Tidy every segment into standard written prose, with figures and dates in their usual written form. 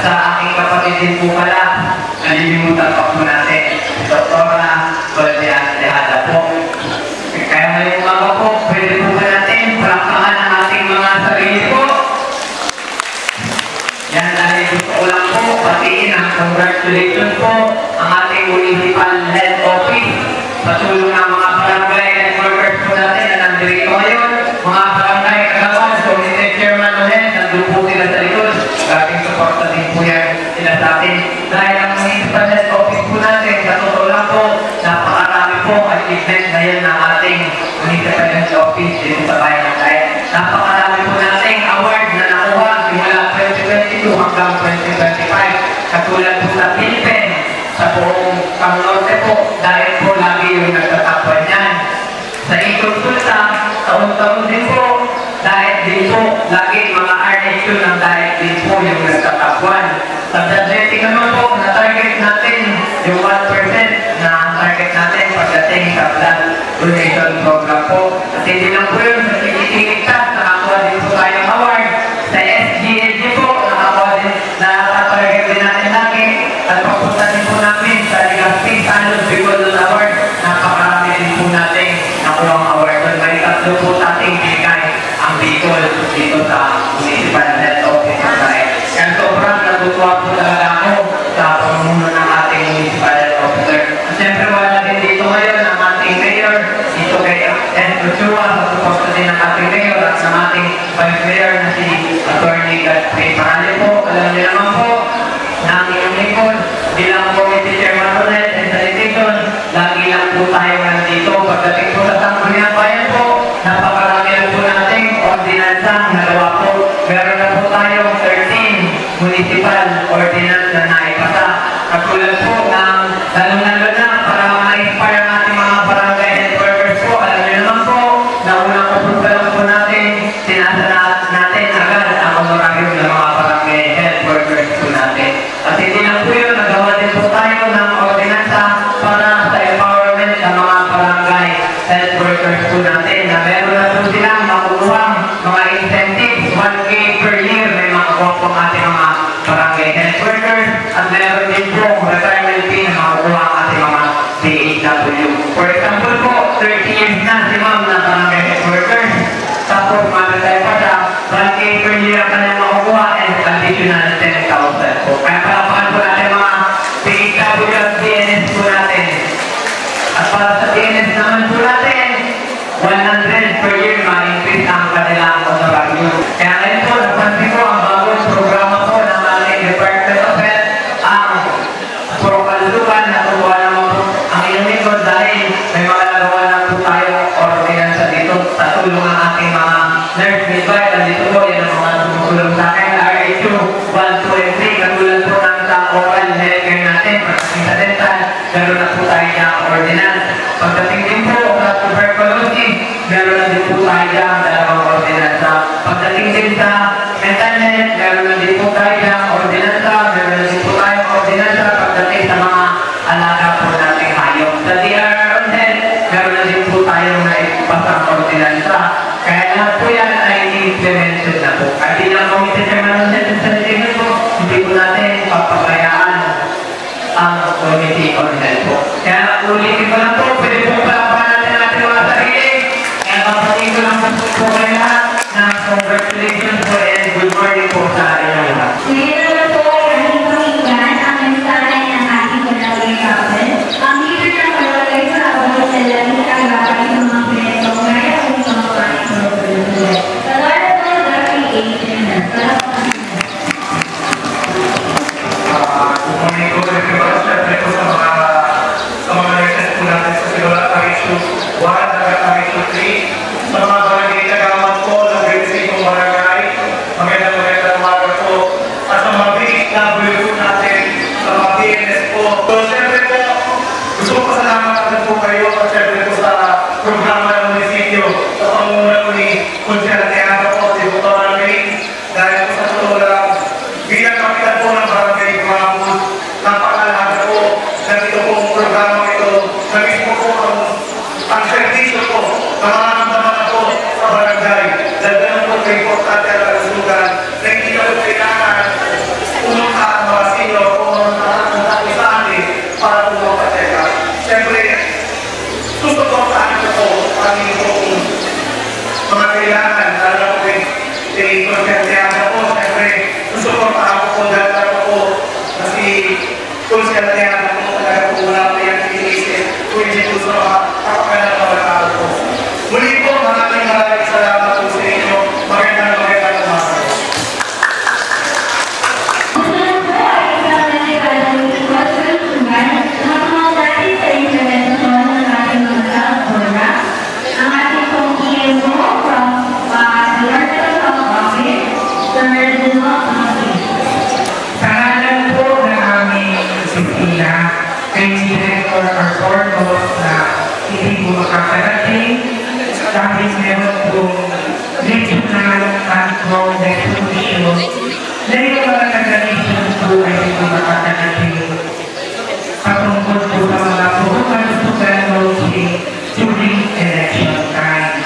sa aking kapatid din po pala, nalilimutan pa po natin, Doktora Goldian Tejada po. Kaya ngayong umaga po, pwede po ba natin palakpakan ang ating mga sarili po? Yan, dahil gusto ko lang po, patiin ang congratulations po ang ating Municipal Health Office sa tulong ng mga barangay and workers po natin na nandito ngayon. Mga barangay kagawan, community chairman ulit, nandun po sila sa likod. Grabe suporta din po yan sila sa atin. Dahil ang Municipal Health Office po natin, sa totoo lang po, napakarami po achievement ngayon ng ating Municipal Health Office dito sa bayan ng Tayo. Napakarami po nating award na nakuha simula 2022 hanggang 2025. Katulad po sa Philippines, sa buong Kamnorte po, dahil po lagi yung nagtatapon yan. Sa Ikonsulta, taon-taon din po, dahil din po, lagi mga RHQ ng dahil din po yung nagtatapon. Sa budgeting naman po, na-target natin yung 1% na target natin pagdating sa blood donation program po. At hindi lang po yun, sa Sikitigtas, nakakuha din po tayong award. Sa SGLG po, nakakuha din, nakatarget din natin lagi. At papunta din po namin sa Legazpi Salos Bicol Award. Napakarami din po natin nakuha ang award. May tatlo po sa ating bigay ang Bicol dito sa Municipal Health Office. Kaya sobrang natutuwa po talaga ako sa pamumuno ng ating Municipal Health Officer. At siyempre wala din dito ngayon ang ating mayor, dito kay S. Utsua, sa suporta din ng ating mayor at ng ating vice mayor na si Atty. Gatsby Parale po. Alam niyo naman po, na ang iyong lingkod bilang committee chairman ulit and sanitation, lagi lang po tayo nandito. Pagdating po sa Sangguniang Bayan po, napakarami lang po nating ordinansang nagawa po. Meron na po tayong 13 municipal ordinance na naipasa. Katulad po ng lalo-lalo na para ma-inspire ang ating mga barangay health workers po. Alam niyo naman po, na unang kapagpalang po natin, sinasa natin agad ang honorarium ng mga barangay health workers po natin. At hindi lang po yun, nagawa din po tayo ng ordinansa para sa empowerment ng mga barangay health workers po natin na meron na po silang makukuha mga incentives, 1K per year may makukuha po ang ating mga barangay health workers at meron din po retirement fee na makukuha ang ating mga DHW. For example po, 30 years na si ma'am na barangay health workers, tapos mag-retire pa siya, 1K per year ang kanyang makukuha and additional 10,000 po. Kaya palapakan po natin mga DHW at DNS po natin. At para sa DNS naman po natin, 100 per year ma-increase ang kanilang honorarium. Kaya ngayon po, napansin ko ang bagong programa po ng ating Department of Health, ang Prokalukan na tuwa naman po ang inyong lingkod dahil may mga nagawa na po tayo ordinansa dito sa tulong ng ating mga nurse midwife. Dito po, yan ang mga tumutulong sa akin. RH2, 1, 2, and 3, katulad po ng sa oral healthcare natin. Pagdating sa dental, meron na po tayo ng ordinance. Pagdating din po sa tuberculosis, meron na din po tayo ng dalawang ordinansa. Pagdating din sa mental health, meron na din po tayo ng ordinansa. Meron na din po tayo ordinansa pagdating sa mga alaga po nating hayop. Sa DR on health, meron na din po tayo na ipasang ordinansa. Kaya lahat po yan ay implemented na po. Kaya bilang committee chairman ng health and sanitation po, hindi po natin papabayaan ang committee on health po. Kaya ulitin ko lang po, pwede po palapahan natin ang ating mga sarili. Kaya papatin ko lang po kayo lahat na congratulations po and good morning po sa inyong lahat. Ngayon naman po ay ating pakinggan ang mensahe ng ating barangay council. Ang leader ng barangay sa abot sa lamig ang gagawin ng mga pinito ngayon kung sa mga pagkakulungan. Tawala po ang dating agent na palapahan. Good morning po, everyone. Siyempre po sa mga nurses po natin sa Simula RH2 1 hanggang RH2 3. Sa mga barangay kagawan po, ng grade 3 pong barangay, magandang umaga po. At sa mga BHW po natin, sa mga DNS po. So, siyempre po, gusto ko pasalamat natin po kayo at siyempre po sa programa ng munisipyo sa pangunguna po ni Kunsel Tejada po, si Dr. Alvin. Dahil po sa totoo lang, bilang kapitan po ng barangay Guamon, napakalaga po na ito pong programa ito na mismo po ang servisyo po na maramdaman po sa barangay. Dahil ganun po kayo importante ang kalusugan na hindi na po kailangan pumunta kung sila kaya kung talaga kung wala ko yung iniisip, kung hindi ko sa mga kapakanan ng mga tao ko. Muli po, maraming salamat po sa inyo. Magandang umaga. Susunod po ay isang nag-evaluate kasunduan ng mga dati sa implementasyon ng ating mga program. Ang ating pong EMO from the Regional Health Office, the Regional Office. Sa ngalan po ng aming opisina, kay Director Arsornos na hindi po makakarating dahil meron pong regional control resolution na yung mga taga-nation po ay hindi po makakarating patungkol po sa mga pagkalusugan during election time.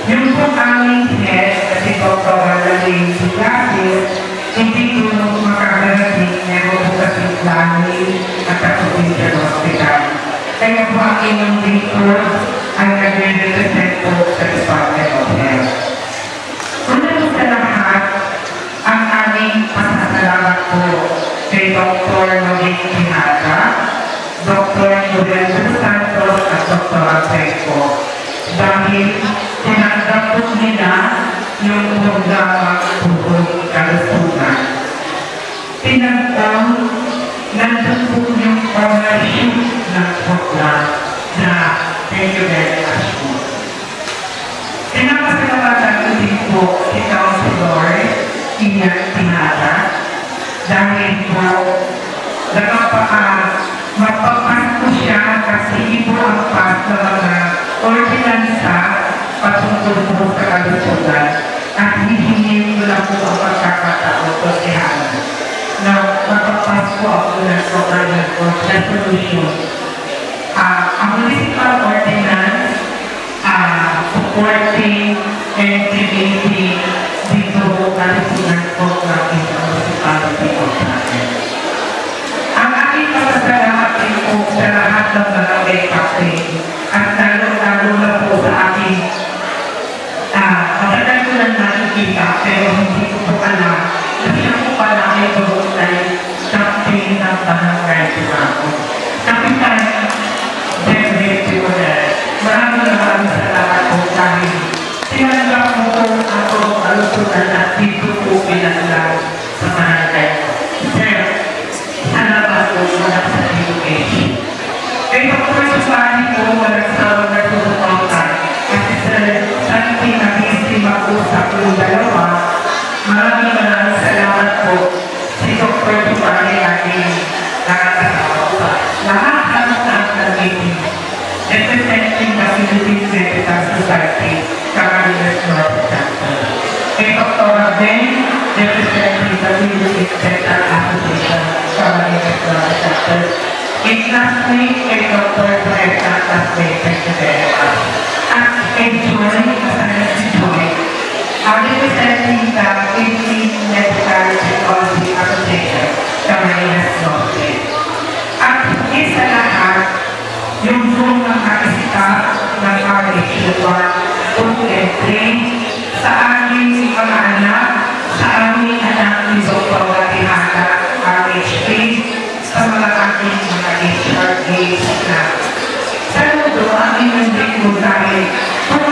Yung po aming head na si Dr. Valerie Pilates, hindi po makakarating meron po kasi planning at sa Provincial Hospital. Kaya po ang inyong report ay nag-represent po sa Department of Health. Una po sa lahat, ang aming pasasalamat po kay Dr. Norik Pinata, Dr. Joel Santos at Dr. Alfredo dahil tinanggap po nila yung programa tungkol kalusugan. Tinanggap nandun po yung ownership ng program na thank you very much po. Pinapasalamatan ko din po si Councilor Ian Pinata dahil po mapapas ko siya kasi ibo ang pas ng mga ordinansa patungkol po sa kalusugan at hihingin ko lang po ang pagkakataon ko si Hana na mapapas ko ako ng program ng resolution. Ang municipal ordinance supporting and creating dito kalusugan program in the municipality of Natin. Ang aking pasasalamat din po sa lahat ng barangay captain at lalo-lalo na po sa aking matagal ko lang nakikita pero hindi ko po alam na siya po pala ay barangay captain ng barangay Tumaco. Kapitan David Timonel, maraming salamat po dahil tinanggap mo po ako kalusugan at dito po pinaglang sa barangay. Sir, salamat po mula sa education. Kaya po sa bali po walang sawang nagsusuporta kasi sa pinag-isip mag-usap yung dalawa, maraming salamat po si Dr. Tupari aking nakakasama po. Lahat ng meeting representing the Philippine Medical Society Camarines North Chapter. Kay Dr. Abel, representing the Philippine Medical Association Camarines North Chapter. Kay classmate, kay Dr. Bretta, classmate, secretary. At kay Joy, kasama si Joy, representing the Philippine Medical Technology Association Camarines North. At isa lahat, yung buong nakakita ng RH1, 2 and 3 sa aming mga anak, sa aming anak ni Dr. Watihata, RH3, sa mga aking mga HRAs na saludo ang inyong dito dahil kung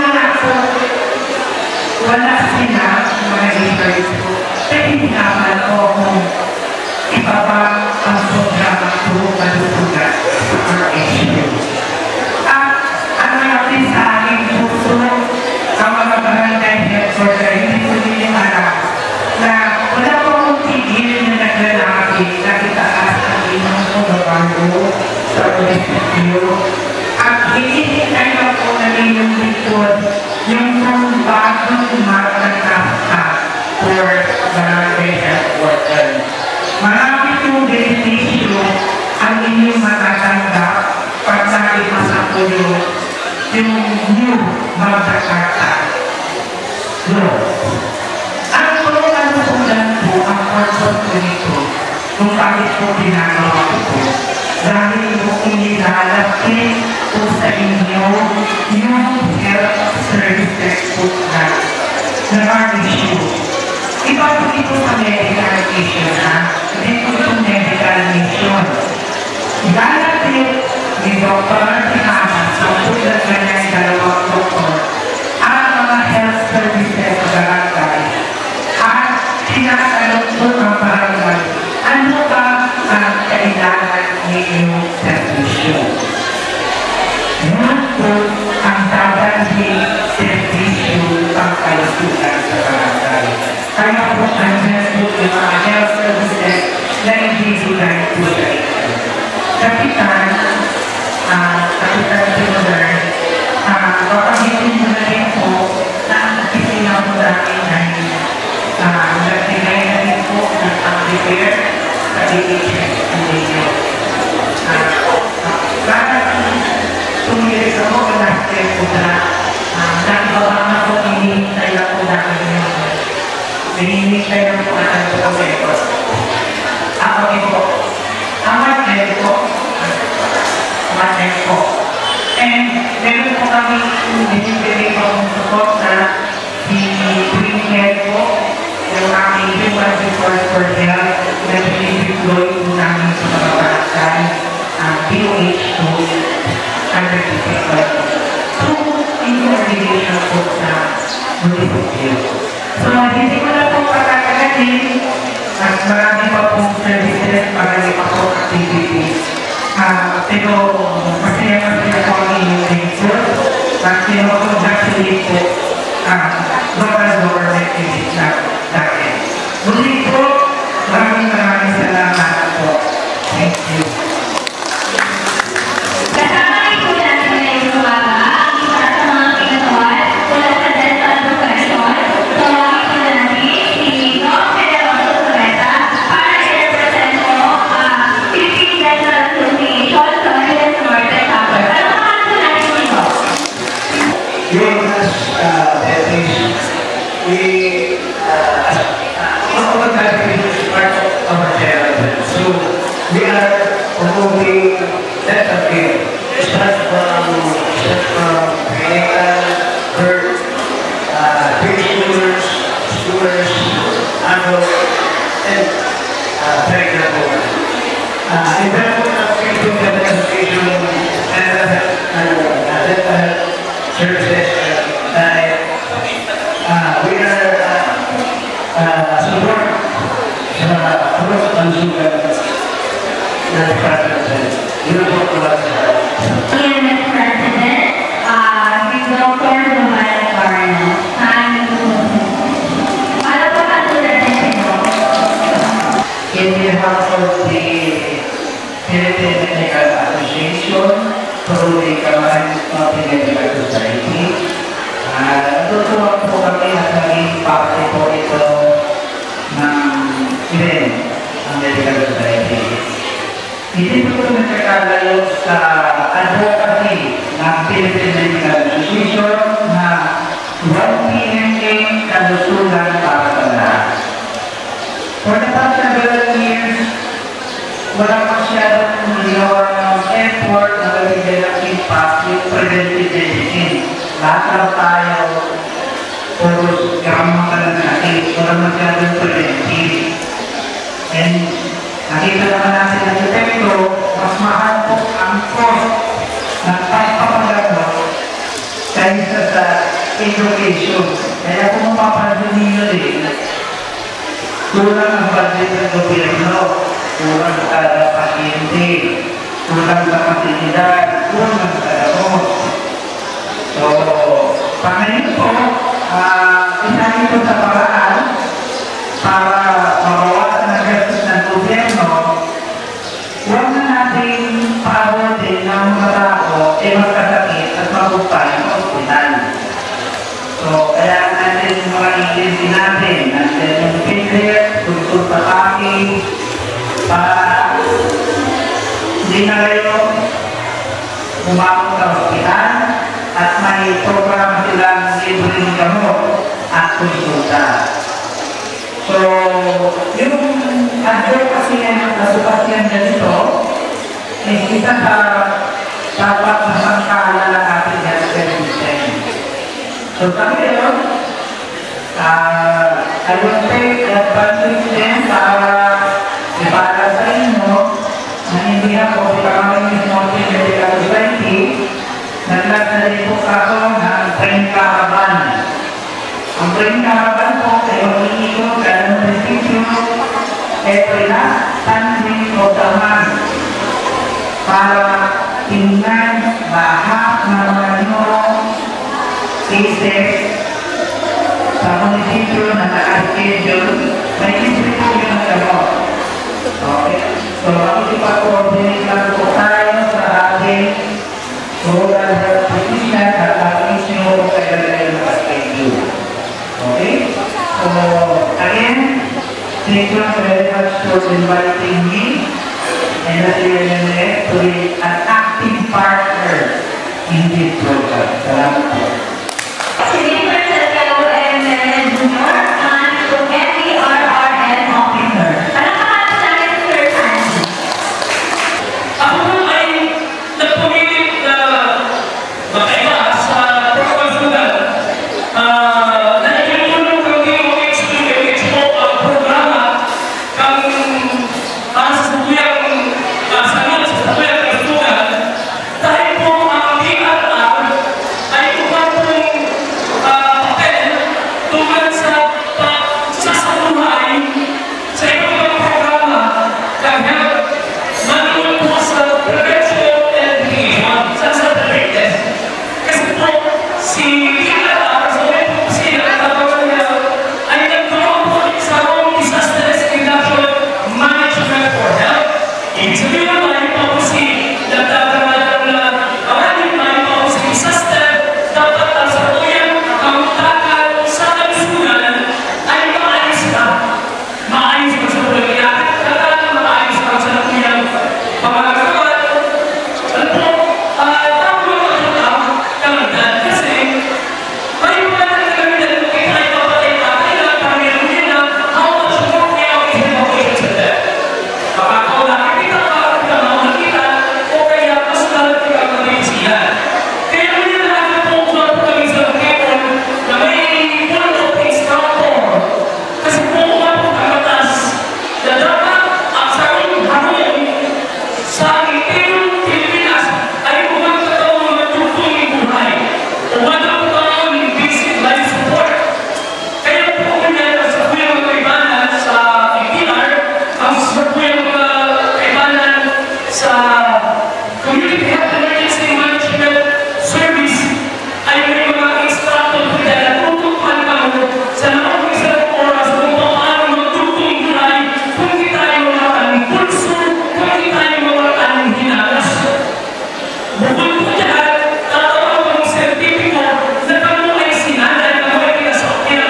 wala sila mga HRAs ko, pwede naman po kung ibaba ang programa ko kalusugan sa RH2. At ang natin sa aking puso, ang mga barangay health worker, hindi ko din alam na wala po akong tigil na naglalaki na itaas ang inyong pagbabago sa munisipyo. At hinihintay na po na inyong likod yung bagong magkakasta for barangay health worker. Marami pong benepisyo ang inyong matatanggap pag nakipasapulo yung new magkakata. Ang kalusugan po ang purpose ko nito kung bakit po ginagawa ko dahil po inilalapit po sa inyo yung health services po na issue. Iba po ito sa medical issue, ha? Hindi po itong medical mission. Ilalapit ni Dr. Tinana sa tulad na niya yung dalawang doktor ang mga health services sa barangay at tinatanong po ang barangay ano ba ang kailangan ninyong servisyo. Yun po ang dadalhin servisyo ang kalusugan sa barangay. Kaya po ang yung mga health services na ibibigay po sa ito. Kapitan Similar, kapag-itin mo na rin po na ang opisina po namin ay nagbigay na rin po ng repair sa DHS Studio. Bakit tumilis ako last year po na nagbawa na po hinihintay lang po namin yung hinihintay lang po natin po ang record. Ako ito, ang mag-end po, and meron po kami binibigay po ang support na i-bring po yung aming human resource for health na binibigay po namin sa mga barangay POH2 under the in coordination po sa municipio. So, hindi ko na po pagkakagatin at marami pa pong services, marami pa pong activities. Pero masaya po ang inyong lingkod at kinocongratulate po ang local government unit na dahil. Muli po, maraming salamat po. Thank you. Kasama rin po natin ngayong umaga ang isa sa mga pinatuan mula sa dental profession. Tawagin po natin si Doc Federico Soreta para i-represent po Philippine Dental Association sa Manila Market Harbor. Ano naman po natin dito? Yun, as dentist, our country is part of our therapy. So, we are promoting dental care. Start from clinical, birth, preschoolers, schoolers, adults, and pregnant women. In terms of frequent dental education and dental health services, we are support sa growth ng sugar na president. Yun po pala sa Dear Mr. President, si Dr. Romano Carno, saan po? Ano po katulad nito? In behalf of the Philippine Medical Association, through the Kaman Medical Society, natutuwa po kami at maging parte po ito ng event ng Medical Society. Hindi po ito nagkakalayo sa advocacy ng Philippine Medical Association na 1 PMA kalusugan para sa lahat. For the past several years, wala masyadong ginawa ng effort na gawin ng impact yung preventive medicine. Lahat lang tayo, puro gamang ka lang natin, wala masyadong preventive. And nakita naman natin ang epekto, mas mahal po ang cost ng pagpapagamot kaysa sa education. Kaya kung mapapansin ninyo din, kulang ang budget ng gobyerno, kulang sa pasyente, kulang sa pasilidad, kulang sa gamot. So, pangayon po, isa ito sa paraan para mabawasan ang gastos ng gobyerno, huwag na natin paabotin ng mga tao magkasakit at mabuktay sa ospital. So, kaya natin mga agency natin, natin yung Pinterest, kultur pataki, para hindi na kayo umabot sa ospital at may program silang libreng gamot at konsulta. So, yung advocacy ng asupasyan ganito, isa sa dapat na pangkala ng ating healthcare system. So, kami yun, I will take advantage din para ipala sa inyo na hindi na po sila ito lahat tanding programan para tingnan lahat ng mga cases sa munisipyo na naka-schedule, may institusyon na gamot. Okay? So, makikipag-coordinate lang po tayo sa ating rural health physician at ang mismo kailangan naka-schedule. Okay? So, again, thank you very much for inviting me and the CNNF to be an active partner in this program. Salamat po. Senior Secretary ML Junior and to MERRN Officer. Palakpakan sa akin, Sir Sandy. Ako po ay nagpumilit na makaiba sa program na ikinulong ng DOH po ang programa kang para sa sabuyang kasungan dahil po ang DRR ay upang pong papel tungkol sa pagsasabuhay sa ibang programa dahil manual po sa prevention and mitigation sa preventive. Kasi po si DRR sa may po siya natabawan niya ay nagkaroon po sa disaster risk reduction management for health. Ibig sabihin naman yung policy na nagtatrabaho na maraming may policy disaster dapat ang sabuyan ang takal sa kalusugan ay maayos na. Maayos na sa buhay niya. Kailangan maayos na sa nakuyang pamagagawa. Ano po, tawag mo ito kalagdan kasi may mga nagkakaroon na kaya tayo papatay na kailangan panginoon nila how much more kaya ang isinapagin sa death. Baka kung nakikita ka, nakikita, o kaya mas lalaki ang nabibisihan. Kaya hindi na natin po kami sa Pokemon na may one of things na po. Kasi po ang batas na dapat ang sarong hamon sa itinong Pilipinas ay magkakaroon ng magtutulong buhay. Magkakaroon ng basic life support. Kaya po ganyan ang sabuyang mga kaibanan sa IPR, ang sabuyang mga kaibanan sa Community Health Emergency Management Service ay may mga instructor po dahil natutupan kamo sa loob ng isang oras kung paano magtutulong buhay kung di tayo mawalan ng pulso, kung di tayo mawalan ng hinalas. Bukod po dyan, tatawag ko ng sertipiko na kamo ay sinanay na may kinasakit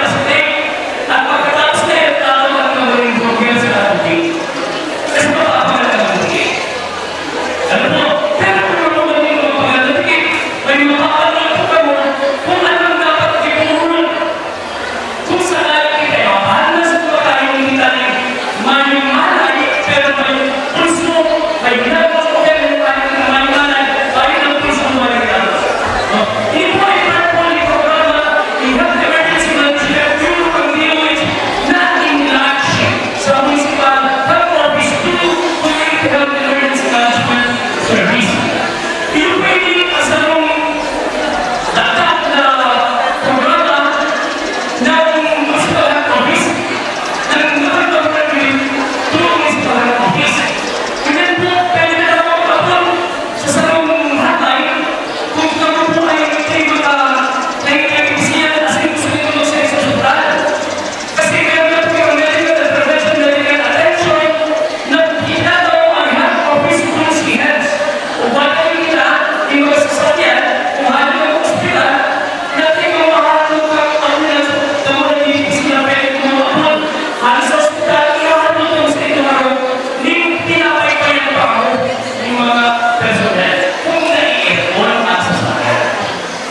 at pagkatapos na yun, tatawag ko ng program sa ating. Kasi mapapagalaga ng bukit. Ano po? Pero kung ano man yung mapapagalaga ng bukit, may mapapagalaga po kayo kung anong dapat itulong. Kung saan kayo, mapahalas po tayo hindi tayo may malay, pero may pulso, may ginagawa po kayo, may malay, tayo ng pulso ng mga ginagawa. Hindi po ay parang programa, i-health emergency management, yung ang DOH na in-launch sa municipal health office to community health emergency management service. Yung pwede kasarong dapat na programa ng municipal health office ng nakapagpapagin to municipal health office. Ganyan po, pwede na naman kapag sa sarong hotline kung kamo po ay nagkakisiyan kasi gusto nito sa isang sobrang. Kasi meron na po yung medical and prevention medical attention na ginagawa ang health office kung si health. O bakit nila yung mga sasakyan kung hali ng hospital natin yung mahalong ambulance na mga nilipis na pwede kumawapon. Hali sa hospital, ihahalong yung sa ito araw, tinapay pa yung pao yung mga personnel kung naiipon at sasakyan.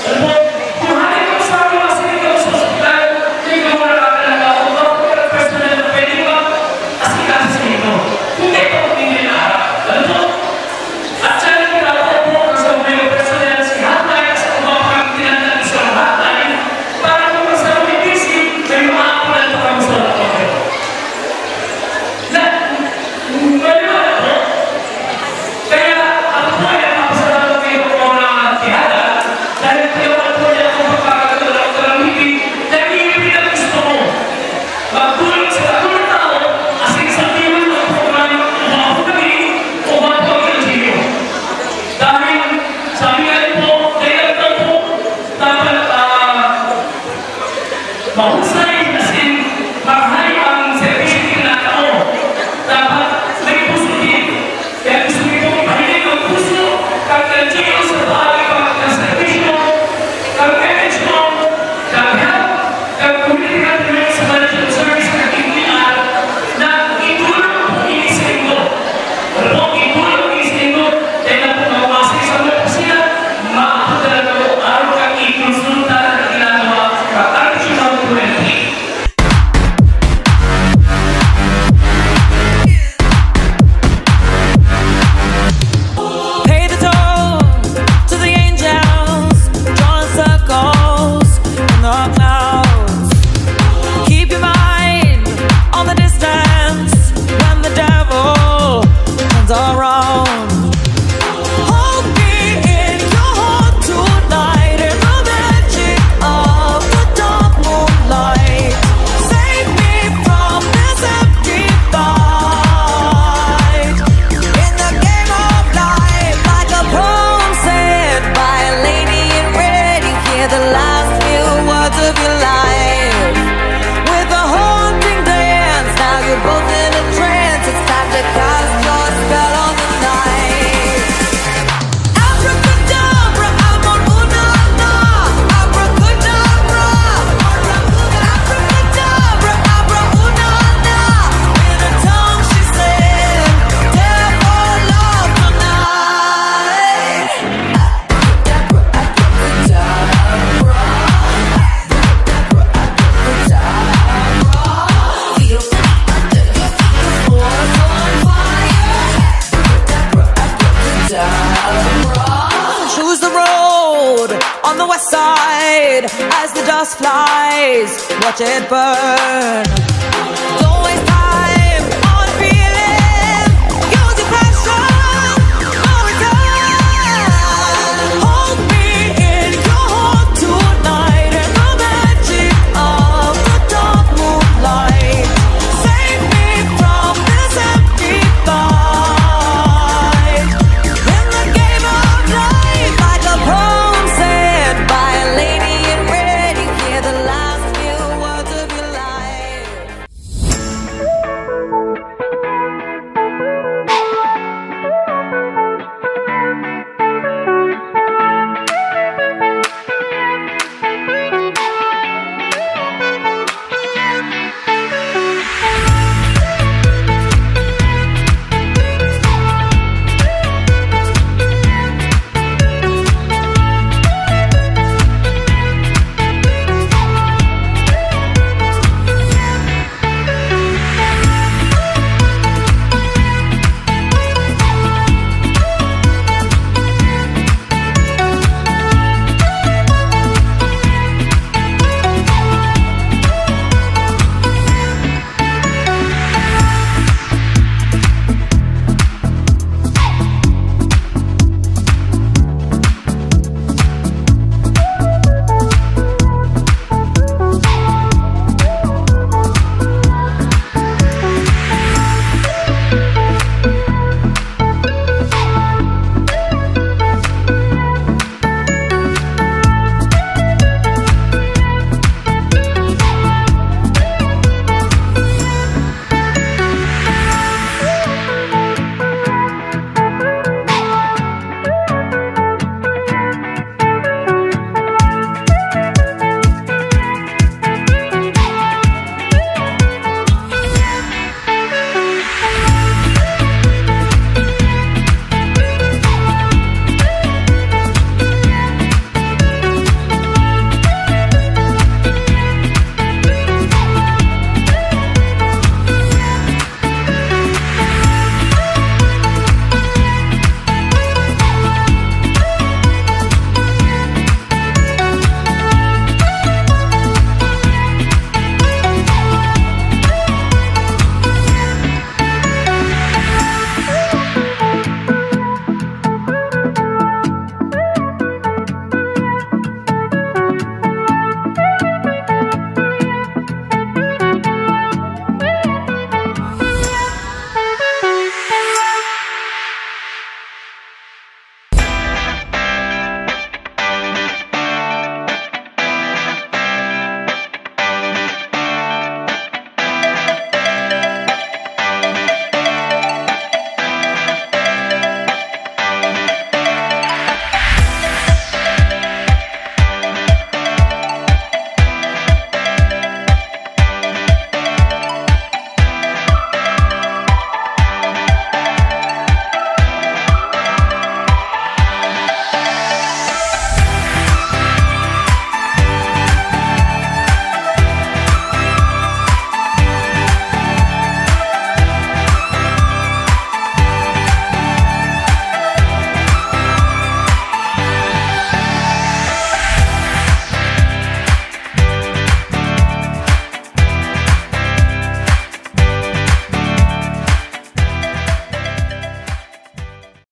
Alam mo, kung hali mo sa mga sinigaw sa hospital, hindi ka mo nakakalaga o mga personnel na pwede ba asikaso sa inyo. Kung ito ang hindi naharap. Alam mo, at siya rin pinapao po sa mga personnel si hotline sa mga pagkitinan natin sa hotline para kung masarap yung busy, may maapunan pa kami sa hotline. Na, maliwanag po. Kaya ako po ay napasalamat kayo po na tihada dahil tiyawag po niya ako pagkakagawa ng kalamiti dahil hindi na gusto ko magtulong sa mga tao as in sa tiwan as the dust flies, watch it burn. Don't waste